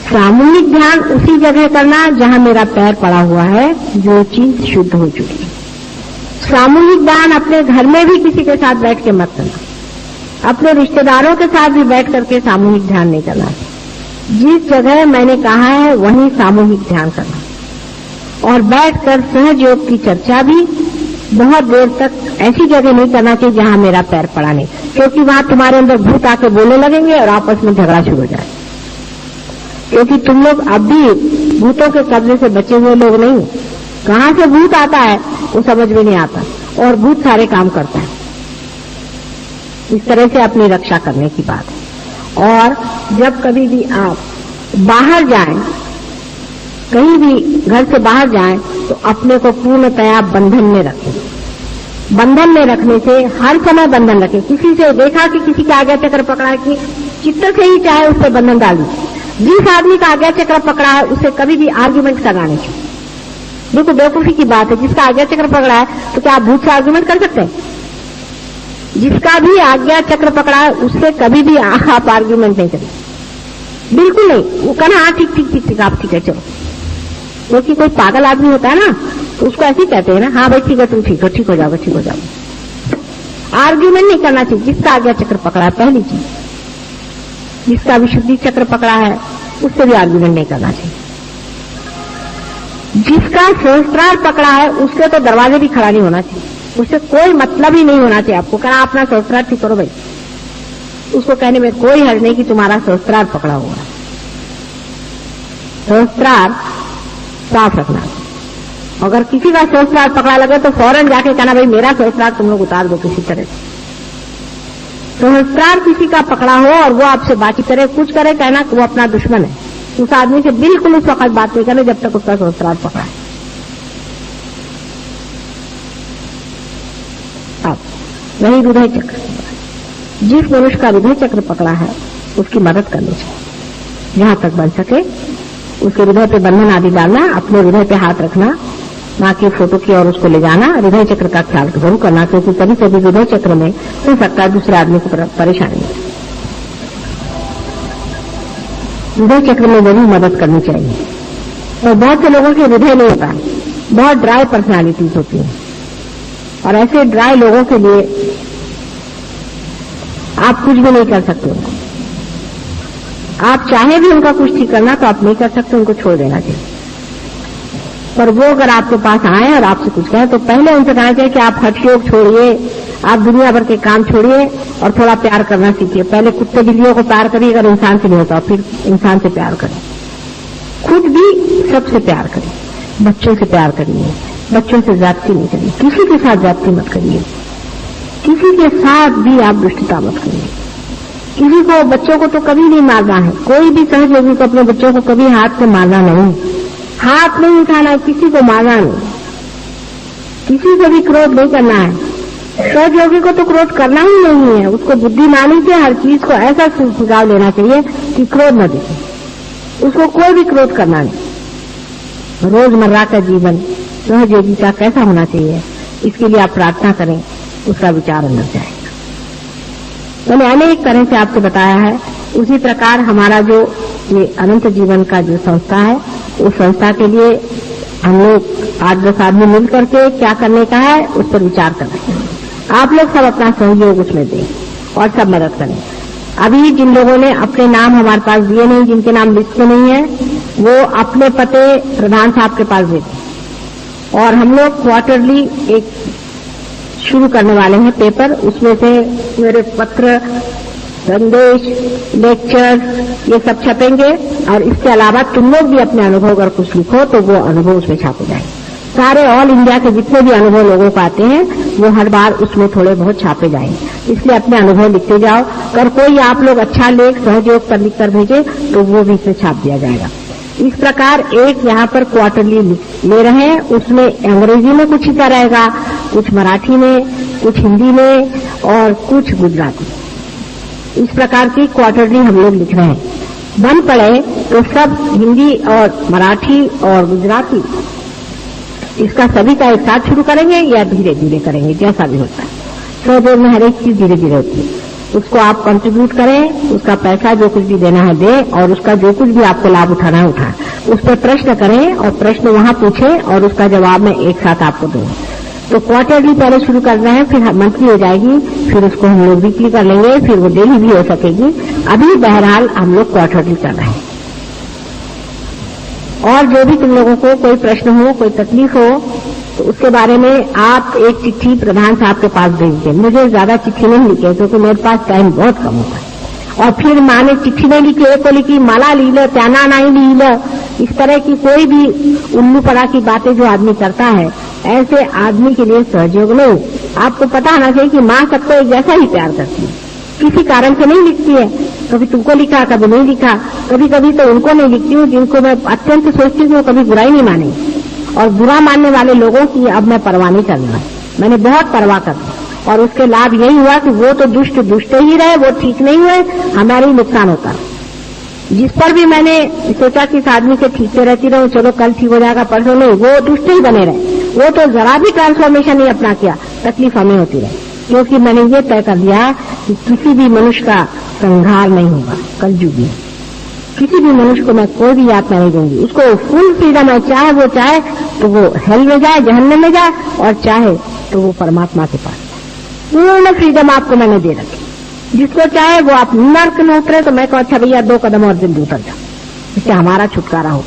सामूहिक ध्यान उसी जगह करना जहां मेरा पैर पड़ा हुआ है, जो चीज शुद्ध हो चुकी है। सामूहिक ध्यान अपने घर में भी किसी के साथ बैठ के मत करना। अपने रिश्तेदारों के साथ भी बैठ करके सामूहिक ध्यान नहीं करना। जिस जगह मैंने कहा है वहीं सामूहिक ध्यान करना। और बैठकर सहज योग की चर्चा भी बहुत देर तक ऐसी जगह नहीं करना चाहिए जहां मेरा पैर पड़ा नहीं, क्योंकि वहां तुम्हारे अंदर भूत आके बोलने लगेंगे और आपस में झगड़ा शुरू हो जाए। क्योंकि तुम लोग अब भी भूतों के कब्जे से बचे हुए लोग नहीं। कहां से भूत आता है वो समझ में नहीं आता, और भूत सारे काम करता है। इस तरह से अपनी रक्षा करने की बात है। और जब कभी भी आप बाहर जाएं, कहीं भी घर से बाहर जाएं, तो अपने को पूर्णतया बंधन में रखें। बंधन में रखने से हर समय बंधन रखें। किसी से देखा कि किसी का आज्ञा चक्र पकड़ा कि चित्त से ही चाहे उस पर बंधन डाल दीजिए। जिस आदमी का आज्ञा चक्र पकड़ा है उससे कभी भी आर्ग्यूमेंट करवाने चाहिए। देखो बेवकूफी की बात है, जिसका आज्ञा चक्र पकड़ा है तो क्या आप भूत से आर्ग्यूमेंट कर सकते हैं? जिसका भी आज्ञा चक्र पकड़ा है उससे कभी भी आप आर्ग्यूमेंट नहीं करें, बिल्कुल नहीं। वो कहना हाँ ठीक ठीक ठीक ठीक आप ठीक है चलो। क्योंकि कोई पागल आदमी होता है ना तो उसको ऐसे ही कहते हैं ना, हाँ भाई ठीक है तुम ठीक हो जाओगे ठीक हो जाओगे। आर्ग्यूमेंट नहीं करना चाहिए। जिसका आज्ञा चक्र पकड़ा है पहली चीज, जिसका विशुद्धि चक्र पकड़ा है उससे भी आर्ग्यूमेंट नहीं करना चाहिए। जिसका सहस्त्रार पकड़ा है उसके तो दरवाजे भी खड़ा नहीं होना चाहिए, उससे कोई मतलब ही नहीं होना चाहिए। आपको कहना अपना सहस्त्रार ठीक करो भाई, उसको कहने में कोई हर्ज नहीं कि तुम्हारा सहस्त्रार पकड़ा हुआ है। सहस्त्रार साफ रखना। अगर किसी का सहस्त्रार पकड़ा लगे तो फौरन जाके कहना भाई मेरा सहस्त्रार तुम लोग उतार दो किसी तरह से। सहस्त्रार किसी का पकड़ा हो और वो आपसे बातचीत करे, कुछ करे, कहना कि वो अपना दुश्मन है। उस आदमी से बिल्कुल उस वक्त बात नहीं करने जब तक उसका सहस्त्रार पकड़ा है। अब वही हृदय चक्र, जिस मनुष्य का हृदय चक्र पकड़ा है उसकी मदद करनी चाहिए। जहां तक बन सके उसके हृदय पे बंधन आदि डालना, अपने हृदय पे हाथ रखना, मां की फोटो की और उसको ले जाना। हृदय चक्र का ख्याल जरूर करना, क्योंकि कभी कभी हृदय चक्र में हो सकता है दूसरे आदमी को परेशानी। हृदय चक्र में जरूर मदद करनी चाहिए। और बहुत से लोगों के हृदय नहीं होता है, बहुत ड्राई पर्सनालिटीज होती है, और ऐसे ड्राई लोगों के लिए आप कुछ भी नहीं कर सकते। आप चाहे भी उनका कुछ ठीक करना तो आप नहीं कर सकते, उनको छोड़ देना चाहिए। पर वो अगर आपके पास आए और आपसे कुछ कहें तो पहले उनसे कहना चाहिए कि आप हठयोग छोड़िए, आप दुनिया भर के काम छोड़िए और थोड़ा प्यार करना सीखिए। पहले कुत्ते बिल्लियों को प्यार करिए, अगर इंसान से नहीं होता फिर इंसान से प्यार करें। खुद भी सबसे प्यार करिए, बच्चों से प्यार करिए, बच्चों से ज्यादती नहीं करिए, किसी के साथ ज्यादती मत करिए, किसी के साथ भी आप दुष्टता मत करिए। किसी को, बच्चों को तो कभी नहीं मारना है, कोई भी सहयोगी को अपने बच्चों को कभी हाथ से मारना नहीं, हाथ नहीं उठाना, किसी को मारना नहीं, किसी से भी क्रोध नहीं करना है। सहयोगी को तो क्रोध करना ही नहीं है, उसको बुद्धिमानी से हर चीज को ऐसा सुझाव लेना चाहिए कि क्रोध न दिखे, उसको कोई भी क्रोध करना नहीं। रोजमर्रा का जीवन सहयोगी का कैसा होना चाहिए, इसके लिए आप प्रार्थना करें, उसका विचार अंदर जाएगा। मैंने अनेक तरह से आपको बताया है। उसी प्रकार हमारा जो ये अनंत जीवन का जो संस्था है, उस संस्था के लिए हम लोग 8-10 आदमी मिल करके क्या करने का है उस पर विचार कर रहे हैं। आप लोग सब अपना सहयोग उसमें दें और सब मदद करें। अभी जिन लोगों ने अपने नाम हमारे पास दिए नहीं, जिनके नाम लिस्ट में नहीं है, वो अपने पते प्रधान साहब के पास दे दें। और हम लोग क्वार्टरली एक शुरू करने वाले हैं पेपर, उसमें से मेरे पत्र, संदेश, लेक्चर ये सब छपेंगे। और इसके अलावा तुम लोग भी अपने अनुभव अगर कुछ लिखो तो वो अनुभव उसमें छापे जाएंगे। सारे ऑल इंडिया के जितने भी अनुभव लोगों को आते हैं वो हर बार उसमें थोड़े बहुत छापे जाएंगे। इसलिए अपने अनुभव लिखते जाओ। अगर कोई आप लोग अच्छा लेख सहयोग कर लिख कर भेजे तो वो भी इसमें छाप दिया जाएगा। इस प्रकार एक यहाँ पर क्वार्टरली ले रहे हैं, उसमें अंग्रेजी में कुछ हिस्सा रहेगा, कुछ मराठी में, कुछ हिंदी में और कुछ गुजराती। इस प्रकार की क्वार्टरली हम लोग लिख रहे हैं। बन पड़े तो सब हिंदी और मराठी और गुजराती इसका सभी का एक साथ शुरू करेंगे या धीरे धीरे करेंगे, जैसा भी होता है। सहयोग में हर एक चीज धीरे धीरे होती है। उसको आप कंट्रीब्यूट करें, उसका पैसा जो कुछ भी देना है दे और उसका जो कुछ भी आपको लाभ उठाना है उठाएं। उस पर प्रश्न करें और प्रश्न वहां पूछें और उसका जवाब मैं एक साथ आपको दूं। तो क्वार्टरली पहले शुरू कर रहे हैं, फिर मंथली हो जाएगी, फिर उसको हम लोग वीकली कर लेंगे, फिर वो डेली भी हो सकेगी। अभी बहरहाल हम लोग क्वार्टरली कर रहे हैं। और जो भी तुम लोगों को कोई प्रश्न हो, कोई तकलीफ हो तो उसके बारे में आप एक चिट्ठी प्रधान साहब के पास भेज दें। मुझे ज्यादा चिट्ठी नहीं लिखे क्योंकि मेरे पास टाइम बहुत कम होता है। और फिर माँ ने चिट्ठी नहीं लिखी, एक को लिखी माला ली लो, त्याना नहीं ली लो, इस तरह की कोई भी उल्लू पड़ा की बातें जो आदमी करता है, ऐसे आदमी के लिए सहयोग नहीं। आपको पता होना चाहिए कि माँ सबको एक जैसा ही प्यार करती है, किसी कारण से नहीं लिखती है। कभी तुमको लिखा, कभी नहीं लिखा, कभी कभी तो उनको नहीं लिखती हूँ जिनको मैं अत्यंत सोचती हूँ कभी बुराई नहीं मानी। और बुरा मानने वाले लोगों की अब मैं परवाह नहीं करना, मैंने बहुत परवाह कर दी। और उसके लाभ यही हुआ कि वो तो दुष्ट ही रहे, वो ठीक नहीं हुए, हमारा ही नुकसान होता। जिस पर भी मैंने सोचा कि इस आदमी से ठीक से रहती रहूं, चलो कल ठीक हो जाएगा, परसों नहीं, वो दुष्ट ही बने रहे। वो तो जरा भी ट्रांसफॉर्मेशन नहीं अपना किया, तकलीफ हमें होती रही। क्योंकि मैंने ये तय कर लिया कि किसी भी मनुष्य का संहार नहीं होगा कलयुग में। किसी भी मनुष्य को मैं कोई भी यातना नहीं दूंगी, उसको फुल फ्रीडम है। चाहे वो चाहे तो वो हेल में जाए, जहन्नम में जाए, और चाहे तो वो परमात्मा के पास। पूर्ण फ्रीडम आपको मैंने दे रखी। जिसको चाहे वो आप नर्क में उतरे तो मैं कहूँ अच्छा भैया 2 कदम और जल्दी उतर जाओ, इससे हमारा छुटकारा हो।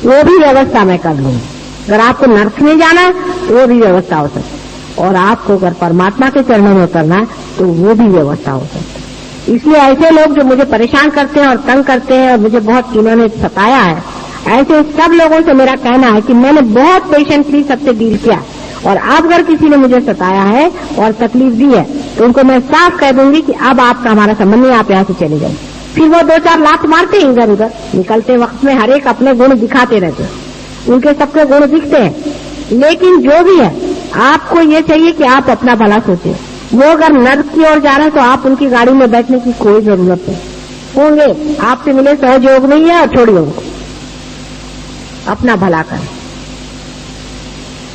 वो भी व्यवस्था मैं कर लूंगी। अगर आपको नर्क में जाना है तो वो भी व्यवस्था हो सकती, और आपको अगर परमात्मा के चरणों में उतरना है तो वो भी व्यवस्था हो सकती। इसलिए ऐसे लोग जो मुझे परेशान करते हैं और तंग करते हैं और मुझे बहुत इन्होंने सताया है, ऐसे सब लोगों से मेरा कहना है कि मैंने बहुत पेशेंटली सबसे डील किया। और अब अगर किसी ने मुझे सताया है और तकलीफ दी है तो उनको मैं साफ कह दूंगी कि अब आपका हमारा संबंध नहीं, आप यहाँ से चले जाए। फिर वो 2-4 लात मारते हैं इधर उधर, निकलते वक्त में हर एक अपने गुण दिखाते रहते हैं, उनके सबके गुण दिखते हैं। लेकिन जो भी है आपको ये चाहिए कि आप अपना भला सोचें। वो अगर नर्क की ओर जा रहे हैं तो आप उनकी गाड़ी में बैठने की कोई जरूरत नहीं। होंगे आपसे मिले सहयोग नहीं है, और छोड़िए उनको, अपना भला करें।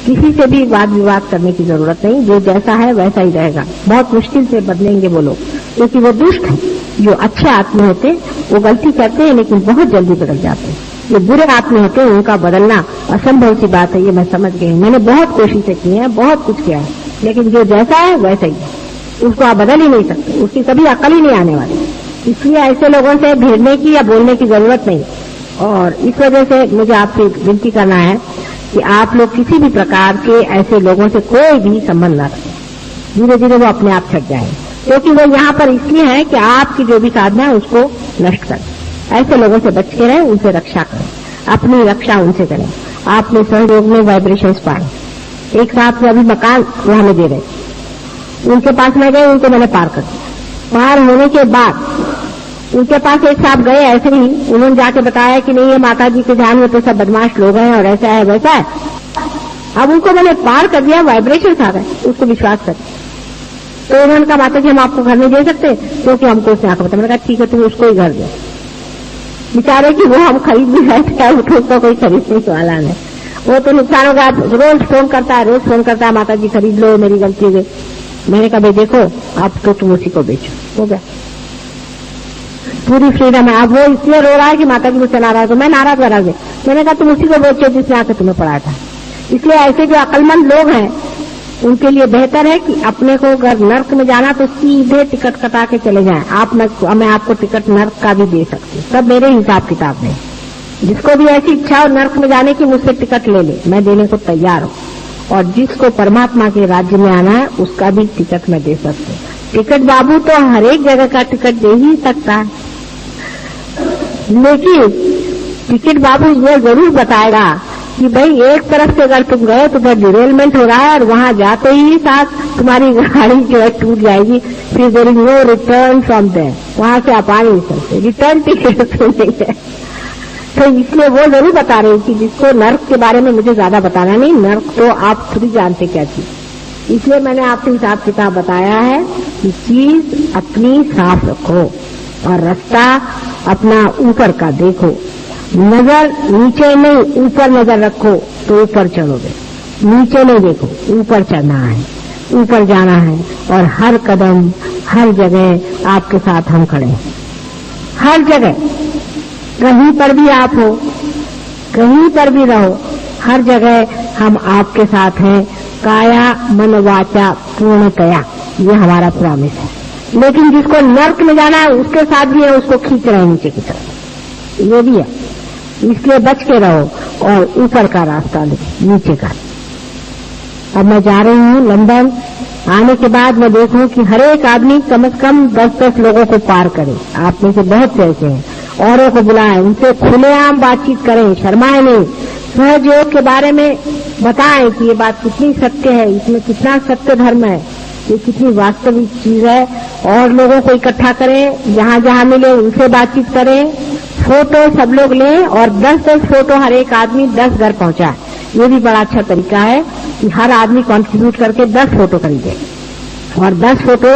किसी से भी वाद विवाद करने की जरूरत नहीं, जो जैसा है वैसा ही रहेगा। बहुत मुश्किल से बदलेंगे वो लोग, क्योंकि वो दुष्ट हैं। जो अच्छे आत्मा होते वो गलती करते हैं लेकिन बहुत जल्दी बदल जाते हैं। जो बुरे आत्मा होते हैं उनका बदलना असंभव सी बात है, ये मैं समझ गई। मैंने बहुत कोशिशें की हैं, बहुत कुछ किया है, लेकिन जो जैसा है वैसा ही है, उसको आप बदल ही नहीं सकते, उसकी कभी अकल ही नहीं आने वाली। इसलिए ऐसे लोगों से भिड़ने की या बोलने की जरूरत नहीं। और इस वजह से मुझे आपसे विनती करना है कि आप लोग किसी भी प्रकार के ऐसे लोगों से कोई भी संबंध न रखें। धीरे धीरे वो अपने आप छट जाए, क्योंकि वो यहाँ पर इसलिए है कि आपकी जो भी साधना है उसको नष्ट करें। ऐसे लोगों से बच के रहें, उनसे रक्षा करें, अपनी रक्षा उनसे करें। आपने सहयोग में वाइब्रेशंस पाए, एक साथ में अभी मकान वो हमें दे रहे, उनके पास में गए, उनको मैंने पार कर दिया। पार होने के बाद उनके पास एक साहब गए, ऐसे ही उन्होंने जाके बताया कि नहीं, ये माता जी के ध्यान में तो सब बदमाश लोग हैं और ऐसा है वैसा है। अब उनको मैंने पार कर दिया, वाइब्रेशन आ गए, उसको विश्वास कर। तो उन्होंने कहा माता जी हम आपको घर नहीं दे सकते क्योंकि हमको उसने आंखों बताया। मैंने कहा ठीक है तुम उसको ही घर दो। बेचारे कि वो हम खरीद भी बैठे हैं, उसको कोई खरीदने वाला नहीं, वो तो नुकसान होगा। रोज फोन करता है, माता जी खरीद लो, मेरी गलती है। मैंने कहा भाई देखो आप तो तुम उसी को बेचो, हो गया, पूरी फ्रीडम है। अब वो इसलिए रो रहा है कि माता जी मुझसे नाराज हो, मैं नाराज करा दे। मैंने कहा तुम उसी को बेचो जिसने आके तुम्हें पढ़ाया था। इसलिए ऐसे जो अक्लमंद लोग हैं उनके लिए बेहतर है कि अपने को अगर नर्क में जाना तो सीधे टिकट कटा के चले जाएं। मैं आपको टिकट नर्क का भी दे सकती हूँ, सब मेरे हिसाब किताब में। जिसको भी ऐसी इच्छा हो नर्क में जाने की मुझसे टिकट ले ले, मैं देने को तैयार हूँ। और जिसको परमात्मा के राज्य में आना है उसका भी टिकट मैं दे सकती हूँ। टिकट बाबू तो हर एक जगह का टिकट दे ही सकता है, लेकिन टिकट बाबू ये जरूर बताएगा कि भाई एक तरफ से अगर तुम गए तो फिर डिरेलमेंट हो रहा है और वहां जाते ही साथ तुम्हारी गाड़ी जो है टूट जाएगी, फिर there is no return from there, वहां से आप आ नहीं सकते, रिटर्न टिकट तो नहीं है। तो इसलिए वो जरूर बता रहे कि जिसको नर्क के बारे में मुझे ज्यादा बताना नहीं, नर्क तो आप खुद ही जानते क्या चीज। इसलिए मैंने आपको हिसाब किताब बताया है कि चीज अपनी साफ रखो और रास्ता अपना ऊपर का देखो, नजर नीचे नहीं ऊपर नजर रखो तो ऊपर चढ़ोगे। नीचे नहीं देखो, ऊपर चढ़ना है, ऊपर जाना है। और हर कदम हर जगह आपके साथ हम खड़े हैं, हर जगह, कहीं पर भी आप हो, कहीं पर भी रहो, हर जगह हम आपके साथ हैं। काया मन वाचा पूर्णतया, ये हमारा प्रॉमिस है। लेकिन जिसको नर्क में जाना है उसके साथ भी है, उसको खींच रहे हैं नीचे की तरफ, ये भी है। इसलिए बच के रहो और ऊपर का रास्ता लो, नीचे का। अब मैं जा रही हूँ लंदन, आने के बाद मैं देखूं कि हर एक आदमी कम से कम 10-10 लोगों को पार करे। आप में से बहुत से ऐसे हैं, औरों को बुलाएं, उनसे खुलेआम बातचीत करें, शर्माएं नहीं। सहयोग के बारे में बताएं कि ये बात कितनी सत्य है, इसमें कितना सत्य धर्म है, ये कितनी वास्तविक चीज है। और लोगों को इकट्ठा करें, जहां जहां मिले उनसे बातचीत करें। फोटो सब लोग लें और 10-10 फोटो हर एक आदमी 10 घर पहुंचाए। ये भी बड़ा अच्छा तरीका है कि हर आदमी कंट्रीब्यूट करके 10 फोटो खरीदे और 10 फोटो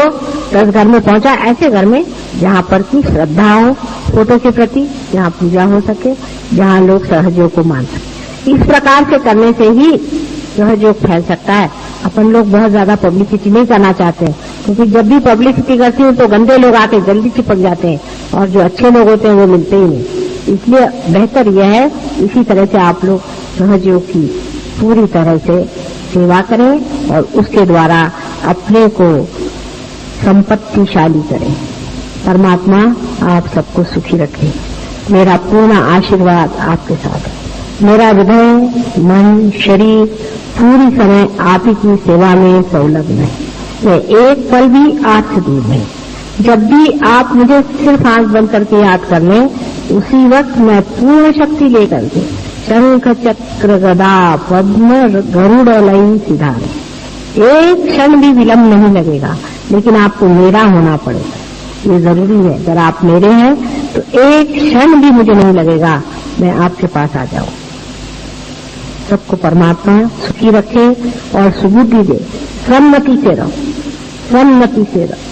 10 घर में पहुंचा, ऐसे घर में जहां पर की श्रद्धा हो फोटो के प्रति, जहां पूजा हो सके, जहां लोग सहयोग को मान सके। इस प्रकार से करने से ही सहयोग फैल सकता है। अपन लोग बहुत ज्यादा पब्लिसिटी नहीं करना चाहते हैं, क्योंकि जब भी पब्लिसिटी करती है तो गंदे लोग आके जल्दी चिपक जाते हैं और जो अच्छे लोग होते हैं वो मिलते ही नहीं। इसलिए बेहतर यह है इसी तरह से आप लोग सहयोग की पूरी तरह से सेवा करें और उसके द्वारा अपने को संपत्तिशाली करें। परमात्मा आप सबको सुखी रखे। मेरा पूर्ण आशीर्वाद आपके साथ है। मेरा हृदय, मन, शरीर पूरी समय आप ही की सेवा में संलग्न है। मैं एक पल भी आपसे दूर नहीं। जब भी आप मुझे सिर्फ आंख बंद करके याद कर लें, उसी वक्त मैं पूर्ण शक्ति लेकर के शंख चक्र गदा पद्म गरुड़ लई सिधारे, एक क्षण भी विलंब नहीं लगेगा। लेकिन आपको मेरा होना पड़ेगा, ये जरूरी है। अगर आप मेरे हैं तो एक क्षण भी मुझे नहीं लगेगा, मैं आपके पास आ जाऊं। सबको परमात्मा सुखी रखे और सुबुद्धि दे। सन्मति से रहो, सन्मति से रहो।